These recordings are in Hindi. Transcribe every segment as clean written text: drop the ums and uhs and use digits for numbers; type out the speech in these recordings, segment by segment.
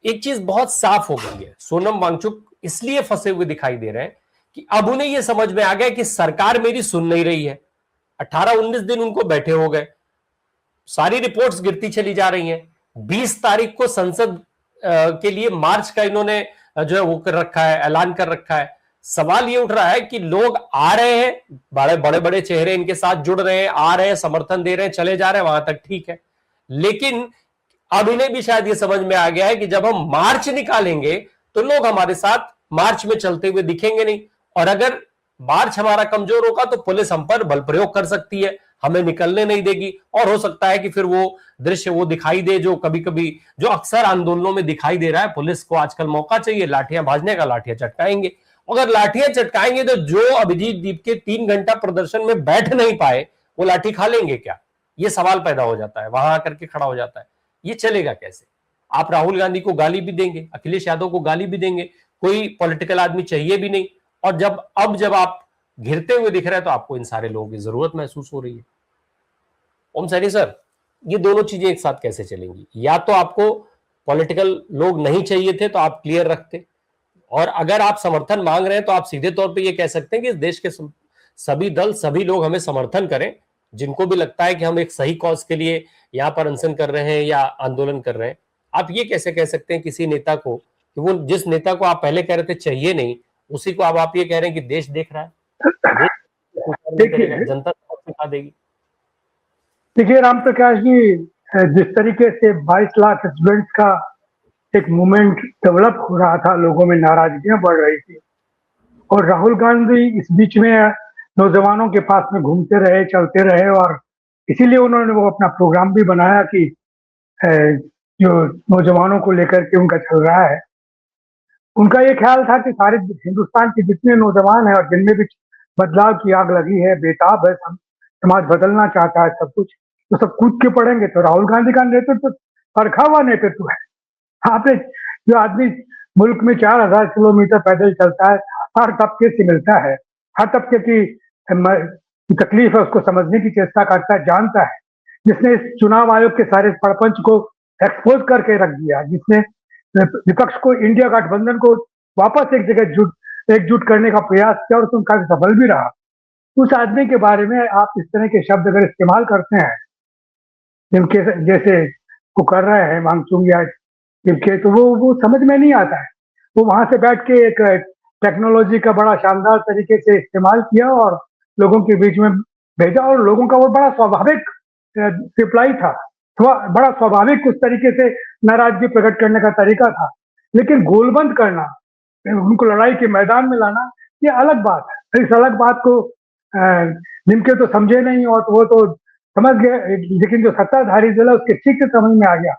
एक चीज बहुत साफ हो गई है, सोनम वांगचुक इसलिए फंसे हुए दिखाई दे रहे हैं कि अब उन्हें यह समझ में आ गया कि सरकार मेरी सुन नहीं रही है। 18-19 दिन उनको बैठे हो गए, सारी रिपोर्ट्स गिरती चली जा रही हैं। 20 तारीख को संसद के लिए मार्च का इन्होंने जो है वो कर रखा है, ऐलान कर रखा है। सवाल ये उठ रहा है कि लोग आ रहे हैं, बड़े बड़े चेहरे इनके साथ जुड़ रहे हैं, आ रहे हैं, समर्थन दे रहे हैं, चले जा रहे हैं, वहां तक ठीक है। लेकिन अब इन्हें भी शायद ये समझ में आ गया है कि जब हम मार्च निकालेंगे तो लोग हमारे साथ मार्च में चलते हुए दिखेंगे नहीं, और अगर मार्च हमारा कमजोर होगा तो पुलिस हम पर बल प्रयोग कर सकती है, हमें निकलने नहीं देगी, और हो सकता है कि फिर वो दृश्य वो दिखाई दे जो कभी कभी, जो अक्सर आंदोलनों में दिखाई दे रहा है। पुलिस को आजकल मौका चाहिए, लाठियां भाजने का, लाठियां चटकाएंगे। अगर लाठियां चटकाएंगे तो जो अभिजीत दीप के 3 घंटा प्रदर्शन में बैठ नहीं पाए वो लाठी खा लेंगे क्या? ये सवाल पैदा हो जाता है, वहां आकर के खड़ा हो जाता है। ये चलेगा कैसे? आप राहुल गांधी को गाली भी देंगे, अखिलेश यादव को गाली भी देंगे, कोई पॉलिटिकल आदमी चाहिए भी नहीं, और जब आप घिरते हुए दिख रहे हैं तो आपको इन सारे लोगों की जरूरत महसूस हो रही है। ओम सैनी सर, ये दोनों चीजें एक साथ कैसे चलेंगी? या तो आपको पॉलिटिकल लोग नहीं चाहिए थे तो आप क्लियर रखते, और अगर आप समर्थन मांग रहे हैं तो आप सीधे तौर पे ये कह सकते हैं कि इस देश के सभी दल, सभी लोग हमें समर्थन करें, जिनको भी लगता है कि हम एक सही कॉज के लिए यहां पर अनशन कर रहे हैं या आंदोलन कर रहे हैं। आप ये कैसे कह सकते हैं किसी नेता को कि वो जिस नेता को आप पहले कह रहे थे चाहिए नहीं, उसी को अब आप ये कह रहे हैं कि देश देख रहा है, देखिए जनता सिखा देगी। देखिए राम प्रकाश जी, जिस तरीके से 22 लाख स्टूडेंट्स का एक मूवमेंट डेवलप हो रहा था, लोगों में नाराजगियां बढ़ रही थी, और राहुल गांधी इस बीच में नौजवानों के पास में घूमते रहे, चलते रहे, और इसीलिए उन्होंने वो अपना प्रोग्राम भी बनाया कि जो नौजवानों को लेकर के उनका चल रहा है, उनका ये ख्याल था कि सारे हिंदुस्तान के जितने नौजवान हैं और जिनमें भी बदलाव की आग लगी है, बेताब है, समाज बदलना चाहता है, सब कुछ तो सब कूद के पड़ेंगे। तो राहुल गांधी का नेतृत्व परखा हुआ नेतृत्व है। आपने जो आदमी मुल्क में 4000 किलोमीटर पैदल चलता है, हर तबके से मिलता है, हर तबके की तकलीफ है उसको समझने की चेष्टा करता है, जानता है, जिसने इस चुनाव आयोग के सारे प्रपंच को एक्सपोज करके रख दिया, जिसने विपक्ष को, इंडिया गठबंधन को वापस एक जगह एकजुट करने का प्रयास किया और उसमें काफी सफल भी रहा। उस आदमी के बारे में आप इस तरह के शब्द अगर इस्तेमाल करते हैं, जिनके जैसे वो कर रहे हैं वांगचुक या जिनके, तो वो समझ में नहीं आता है। वो वहां से बैठ के एक टेक्नोलॉजी का बड़ा शानदार तरीके से इस्तेमाल किया और लोगों के बीच में भेजा, और लोगों का वो बड़ा स्वाभाविक रिप्लाई था, बड़ा स्वाभाविक उस तरीके से नाराजगी प्रकट करने का तरीका था। लेकिन गोलबंद करना, उनको लड़ाई के मैदान में लाना, ये अलग बात है। इस अलग बात को निमके तो समझे नहीं, और वो तो समझ गए, लेकिन जो सत्ताधारी दल है उसके ठीक से समझ में आ गया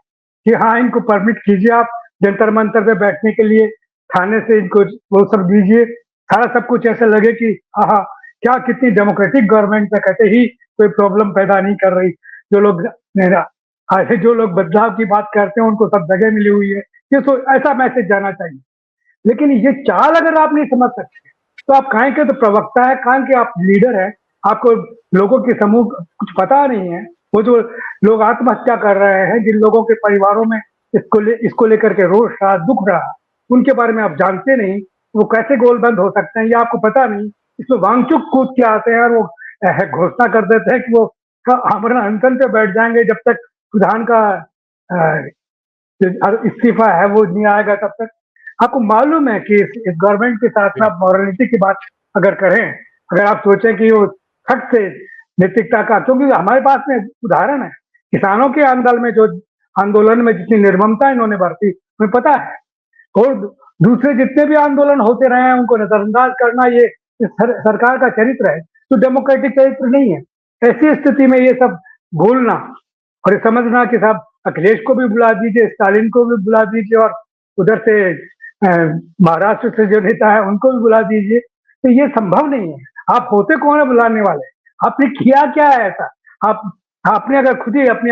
कि हाँ, इनको परमिट कीजिए, आप जंतर मंतर पे बैठने के लिए थाने से इनको वो सब दीजिए, सारा सब कुछ ऐसा लगे कि हाँ, क्या कितनी डेमोक्रेटिक गवर्नमेंट है, कहते ही कोई प्रॉब्लम पैदा नहीं कर रही। जो लोग बदलाव की बात करते हैं उनको सब जगह मिली हुई है, ये तो ऐसा मैसेज जाना चाहिए। लेकिन ये चाल अगर आप नहीं समझ सकते तो आप काहे के तो प्रवक्ता है, काहे के आप लीडर है, आपको लोगों के समूह कुछ पता नहीं है। वो जो लोग आत्महत्या कर रहे हैं, जिन लोगों के परिवारों में इसको लेकर के रोष रहा, दुख रहा, उनके बारे में आप जानते नहीं, वो कैसे गोलबंद हो सकते हैं ये आपको पता नहीं। इसमें वांगचुक कूद के आते हैं और वो घोषणा कर देते हैं कि वो आमरण अनशन पे बैठ जाएंगे जब तक प्रधान का इस्तीफा है वो नहीं आएगा तब तक। आपको मालूम है कि इस गवर्नमेंट के साथ में आप मॉरलिटी की बात अगर करें, अगर आप सोचें कि वो सख्त से नैतिकता का, क्योंकि हमारे पास में उदाहरण है किसानों के आंदोलन में जितनी निर्ममता इन्होंने बरती, हमें पता है। और दूसरे जितने भी आंदोलन होते रहे हैं उनको नजरअंदाज करना ये सरकार का चरित्र है, तो डेमोक्रेटिक चरित्र नहीं है। ऐसी स्थिति में ये सब भूलना और ये समझना कि साहब अखिलेश को भी बुला दीजिए, स्टालिन को भी बुला दीजिए, और उधर से महाराष्ट्र से जो नेता है उनको भी बुला दीजिए, तो ये संभव नहीं है। आप होते कौन है बुलाने वाले? आपने किया क्या है ऐसा? आपने अगर खुद ही अपने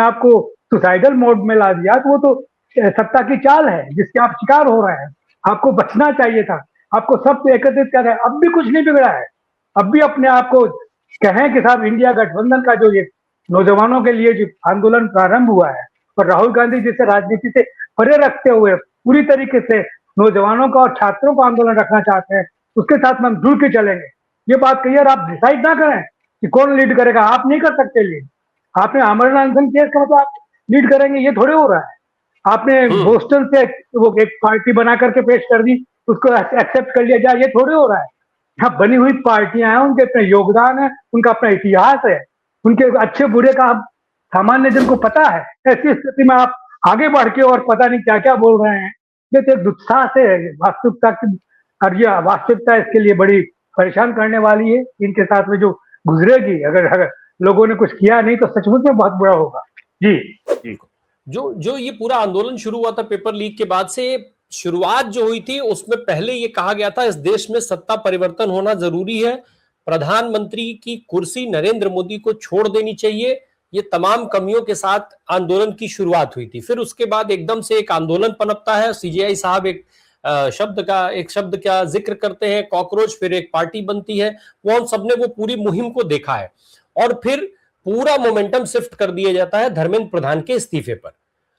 आप को सुसाइडल मोड में ला दिया तो वो तो सत्ता की चाल है जिसके आप शिकार हो रहे हैं। आपको बचना चाहिए था, आपको सब एकत्रित कर रहे हैं। अब भी कुछ नहीं बिगड़ा है, अब भी अपने आप को कहें कि साहब इंडिया गठबंधन का जो ये नौजवानों के लिए जो आंदोलन प्रारंभ हुआ है, और राहुल गांधी जिसे राजनीति से परे रखते हुए पूरी तरीके से नौजवानों का और छात्रों का आंदोलन रखना चाहते हैं, उसके साथ में हम जुड़ के चलेंगे। ये बात कही, और आप डिसाइड ना करें कि कौन लीड करेगा। आप नहीं कर सकते लीड। आपने आमरण अनशन केस का मतलब आप लीड करेंगे, ये थोड़े हो रहा है। आपने बोस्टन से वो एक पार्टी बना करके पेश कर दी, उसको एक्सेप्ट कर लिया जाए, ये थोड़े हो रहा है। यहाँ बनी हुई पार्टियां हैं, उनके अपना योगदान है, उनका अपना इतिहास है, उनके अच्छे बुरे का सामान्य जन को पता है। ऐसी स्थिति में आप आगे बढ़ के और पता नहीं क्या क्या बोल रहे हैं, ये तो एक दुस्साहस है वास्तविकता की। और ये वास्तविकता इसके लिए बड़ी परेशान करने वाली है। इनके साथ में जो गुजरेगी, अगर लोगों ने कुछ किया नहीं तो सचमुच में बहुत बुरा होगा। जी जी। जो जो ये पूरा आंदोलन शुरू हुआ था पेपर लीक के बाद से, शुरुआत जो हुई थी उसमें पहले ये कहा गया था इस देश में सत्ता परिवर्तन होना जरूरी है, प्रधानमंत्री की कुर्सी नरेंद्र मोदी को छोड़ देनी चाहिए, ये तमाम कमियों के साथ आंदोलन की शुरुआत हुई थी। फिर उसके बाद एकदम से एक आंदोलन पनपता है, सीजेआई साहब एक शब्द का जिक्र करते हैं, कॉकरोच, फिर एक पार्टी बनती है। वो हम सबने वो पूरी मुहिम को देखा है, और फिर पूरा मोमेंटम शिफ्ट कर दिया जाता है धर्मेंद्र प्रधान के इस्तीफे पर।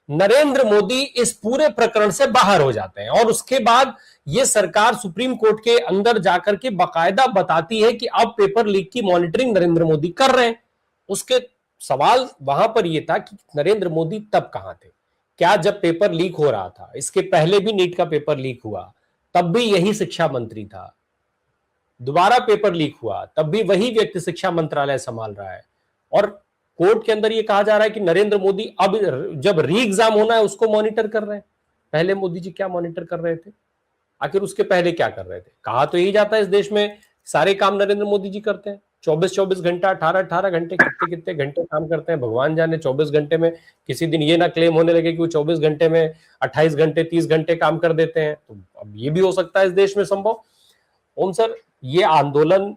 नरेंद्र मोदी इस पूरे प्रकरण से बाहर हो जाते हैं, और उसके बाद यह सरकार सुप्रीम कोर्ट के अंदर जाकर के बाकायदा बताती है कि अब पेपर लीक की मॉनिटरिंग नरेंद्र मोदी कर रहे हैं। उसके सवाल वहां पर यह था कि नरेंद्र मोदी तब कहां थे? क्या जब पेपर लीक हो रहा था, इसके पहले भी नीट का पेपर लीक हुआ, तब भी यही शिक्षा मंत्री था, दोबारा पेपर लीक हुआ तब भी वही व्यक्ति शिक्षा मंत्रालय संभाल रहा है, और कोर्ट के अंदर यह कहा जा रहा है कि नरेंद्र मोदी अब जब री एग्जाम होना है उसको मॉनिटर कर रहे हैं। पहले मोदी जी क्या मॉनिटर कर रहे थे? आखिर उसके पहले क्या कर रहे थे? कहा तो यही जाता है इस देश में सारे काम नरेंद्र मोदी जी करते हैं, 24-24 घंटा, 18-18 घंटे, कितने कितने घंटे काम करते हैं भगवान जाने। 24 घंटे में किसी दिन ये ना क्लेम होने लगे कि वो 24 घंटे में 28 घंटे 30 घंटे काम कर देते हैं, तो अब ये भी हो सकता है इस देश में संभव। ओम सर, ये आंदोलन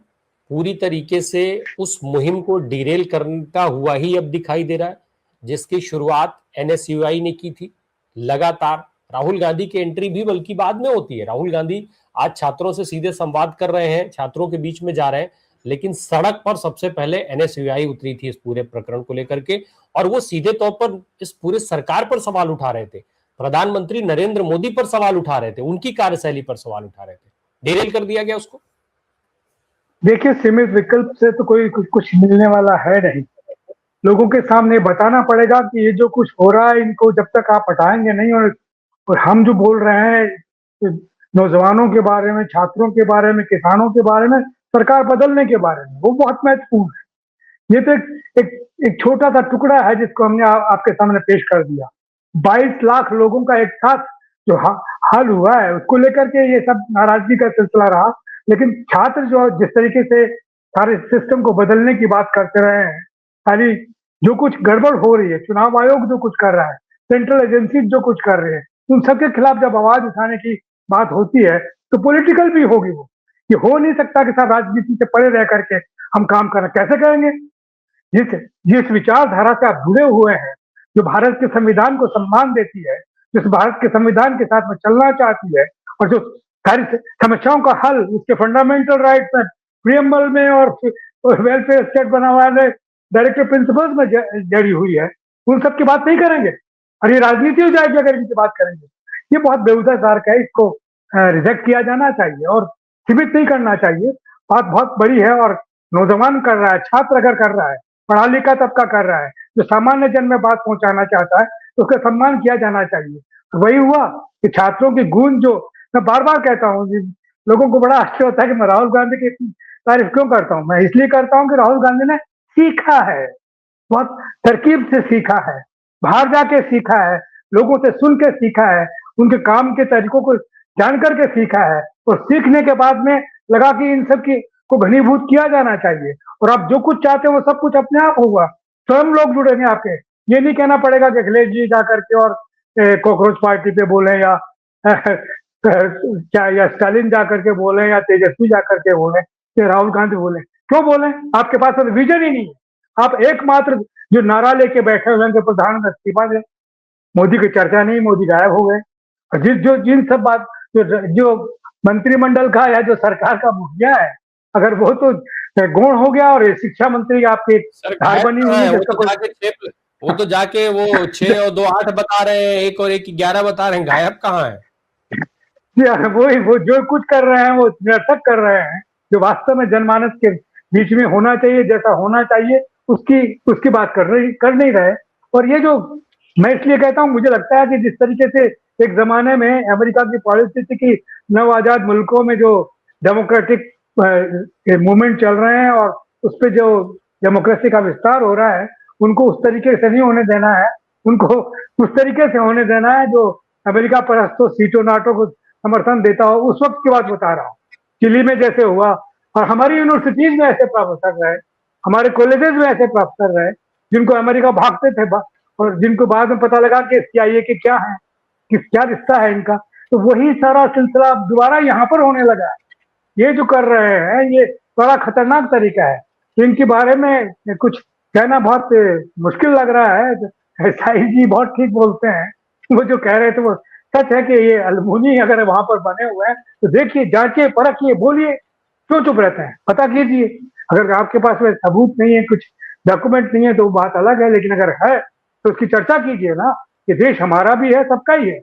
पूरी तरीके से उस मुहिम को डिरेल करता हुआ ही अब दिखाई दे रहा है जिसकी शुरुआत एनएसयूआई ने की थी। लगातार राहुल गांधी की एंट्री भी बल्कि बाद में होती है। राहुल गांधी आज छात्रों से सीधे संवाद कर रहे हैं, छात्रों के बीच में जा रहे हैं, लेकिन सड़क पर सबसे पहले एनएसयूआई उतरी थी इस पूरे प्रकरण को लेकर के, और वो सीधे तौर पर इस पूरे सरकार पर सवाल उठा रहे थे, प्रधानमंत्री नरेंद्र मोदी पर सवाल उठा रहे थे, उनकी कार्यशैली पर सवाल उठा रहे थे। डिरेल कर दिया गया उसको। देखिए, सीमित विकल्प से तो कोई कुछ मिलने वाला है नहीं। लोगों के सामने बताना पड़ेगा कि ये जो कुछ हो रहा है इनको जब तक आप हटाएंगे नहीं, और हम जो बोल रहे हैं नौजवानों के बारे में, छात्रों के बारे में, किसानों के बारे में, सरकार बदलने के बारे में, वो बहुत महत्वपूर्ण है। ये तो एक छोटा सा टुकड़ा है जिसको हमने आपके सामने पेश कर दिया। 22 लाख लोगों का एक साथ जो हाल हुआ है उसको लेकर के ये सब नाराजगी का सिलसिला रहा। लेकिन छात्र जो जिस तरीके से सारे सिस्टम को बदलने की बात करते रहे हैं, सारी जो कुछ गड़बड़ हो रही है, चुनाव आयोग जो कुछ कर रहा है, सेंट्रल एजेंसी जो कुछ कर रहे हैं, उन सबके खिलाफ जब आवाज उठाने की बात होती है तो पॉलिटिकल भी होगी। वो ये हो नहीं सकता कि साहब राजनीति से परे रह करके हम काम करें। कैसे करेंगे? जिस विचारधारा से आप जुड़े हुए हैं, जो भारत के संविधान को सम्मान देती है, जिस भारत के संविधान के साथ में चलना चाहती है, और जो सारी समस्याओं का हल उसके फंडामेंटल राइट्स में, प्रियम्बल में और वेलफेयर स्टेट बनाने डायरेक्टिव प्रिंसिपल्स में जड़ी हुई है, उन सब की बात नहीं करेंगे। और ये राजनीति हो जाएगी अगर इनकी बात करेंगे। ये बहुत बेहुदा तर्क है, इसको रिजेक्ट किया जाना चाहिए और सीमित नहीं करना चाहिए। बात बहुत बड़ी है, और नौजवान कर रहा है, छात्र अगर कर रहा है, पढ़ा लिखा तबका कर रहा है, जो सामान्य जन में बात पहुंचाना चाहता है, तो उसका सम्मान किया जाना चाहिए। तो वही हुआ कि छात्रों की गूंज, जो मैं बार बार कहता हूँ, लोगों को बड़ा आश्चर्य होता है कि मैं राहुल गांधी की तारीफ क्यों करता हूँ। मैं इसलिए करता हूँ कि राहुल गांधी ने सीखा है, बहुत तरकीब से सीखा है, बाहर जाके सीखा है, लोगों से सुन के सीखा है, उनके काम के तरीकों को जान करके सीखा है, और सीखने के बाद में लगा कि इन सब की को घनीभूत किया जाना चाहिए। और आप जो कुछ चाहते हैं वो सब कुछ अपने आप होगा, स्वयं लोग जुड़ेंगे आपके। ये नहीं कहना पड़ेगा कि अखिलेश जी जाकर के और कॉकरोच पार्टी पे बोले, या स्टालिन जाकर के बोले, या तेजस्वी जाकर के बोले, या राहुल गांधी बोले। क्यों बोले? आपके पास तो विजन ही नहीं है। आप एकमात्र जो नारा लेके बैठे हुए हैं कि प्रधानमंत्री इस्तीफा दे, मोदी की चर्चा नहीं, मोदी गायब हो गए। और जिन सब बात जो मंत्रिमंडल का या जो सरकार का मुखिया है, अगर वो तो गौण हो गया और ये शिक्षा मंत्री आपके सर धार गायब बनी कहाँ हुई है? है जिसका कोई वो तो जाके वो 6 और 2 8 बता रहे हैं, 1 और 1 11 बता रहे हैं, गायब कहाँ है? वही वो जो कुछ कर रहे हैं वो निरर्थक कर रहे हैं, जो वास्तव में जनमानस के बीच में होना चाहिए, जैसा होना चाहिए उसकी उसकी बात कर नहीं रहे। और ये जो मैं इसलिए कहता हूँ, मुझे लगता है कि जिस तरीके से एक जमाने में अमेरिका की पॉलिसी थी कि नव आजाद मुल्कों में जो डेमोक्रेटिक मूवमेंट चल रहे हैं और उस पर जो डेमोक्रेसी का विस्तार हो रहा है, उनको उस तरीके से नहीं होने देना है, उनको उस तरीके से होने देना है जो अमेरिका परस्तों सीटों नाटो को समर्थन देता हो। उस वक्त की बात बता रहा हूँ, चिली में जैसे हुआ, और हमारी यूनिवर्सिटीज में ऐसे प्राप्त कर रहे हैं, हमारे कॉलेजेस में ऐसे प्राप्त कर रहे हैं जिनको अमेरिका भागते थे और जिनको बाद में पता लगा कि CIA के क्या है, क्या रिश्ता है इनका। तो वही सारा सिलसिला दोबारा यहाँ पर होने लगा है। ये जो कर रहे हैं ये बड़ा खतरनाक तरीका है, तो इनके बारे में कुछ कहना बहुत मुश्किल लग रहा है। शाही जी बहुत ठीक बोलते हैं, वो जो कह रहे थे वो सच है कि ये अलमुनी अगर वहां पर बने हुए हैं तो देखिए, जांचिए, परखिए, बोलिए, क्यों चुप रहते हैं, पता कीजिए। अगर आपके पास में सबूत नहीं है, कुछ डॉक्यूमेंट नहीं है तो बात अलग है, लेकिन अगर है तो उसकी चर्चा कीजिए ना, कि देश हमारा भी है, सबका ही है।